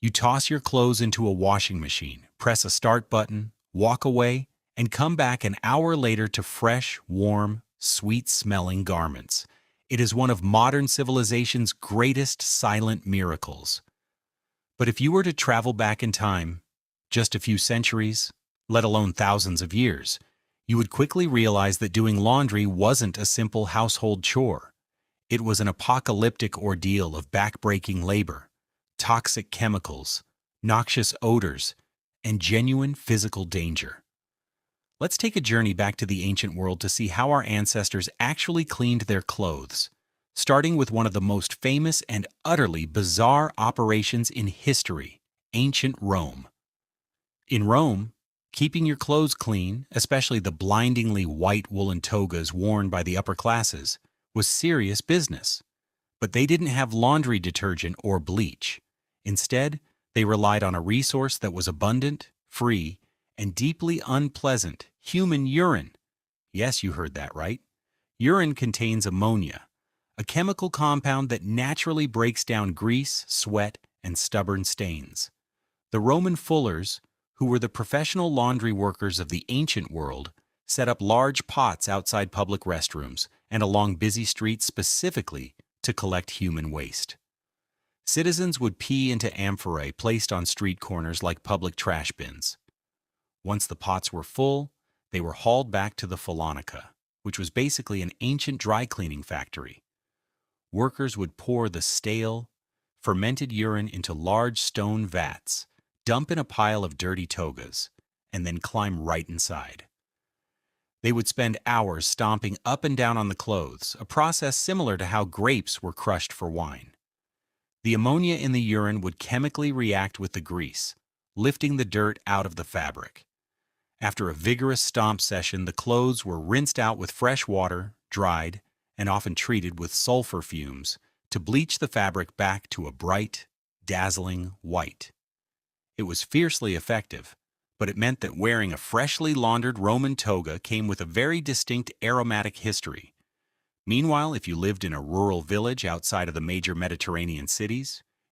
You toss your clothes into a washing machine, press a start button, walk away, and come back an hour later to fresh, warm, sweet-smelling garments. It is one of modern civilization's greatest silent miracles. But if you were to travel back in time, just a few centuries, let alone thousands of years, you would quickly realize that doing laundry wasn't a simple household chore. It was an apocalyptic ordeal of back-breaking labor, toxic chemicals, noxious odors, and genuine physical danger. Let's take a journey back to the ancient world to see how our ancestors actually cleaned their clothes, starting with one of the most famous and utterly bizarre operations in history, ancient Rome. In Rome, keeping your clothes clean, especially the blindingly white woolen togas worn by the upper classes, was serious business. But they didn't have laundry detergent or bleach. Instead, they relied on a resource that was abundant, free, and deeply unpleasant: human urine. Yes, you heard that right. Urine contains ammonia, a chemical compound that naturally breaks down grease, sweat, and stubborn stains. The Roman fullers, who were the professional laundry workers of the ancient world, set up large pots outside public restrooms and along busy streets specifically to collect human waste. Citizens would pee into amphorae placed on street corners like public trash bins. Once the pots were full, they were hauled back to the Phalanca, which was basically an ancient dry cleaning factory. Workers would pour the stale, fermented urine into large stone vats, dump in a pile of dirty togas, and then climb right inside. They would spend hours stomping up and down on the clothes, a process similar to how grapes were crushed for wine. The ammonia in the urine would chemically react with the grease, lifting the dirt out of the fabric. After a vigorous stomp session, the clothes were rinsed out with fresh water, dried, and often treated with sulfur fumes to bleach the fabric back to a bright, dazzling white. It was fiercely effective, but it meant that wearing a freshly laundered Roman toga came with a very distinct aromatic history. Meanwhile, if you lived in a rural village outside of the major Mediterranean cities,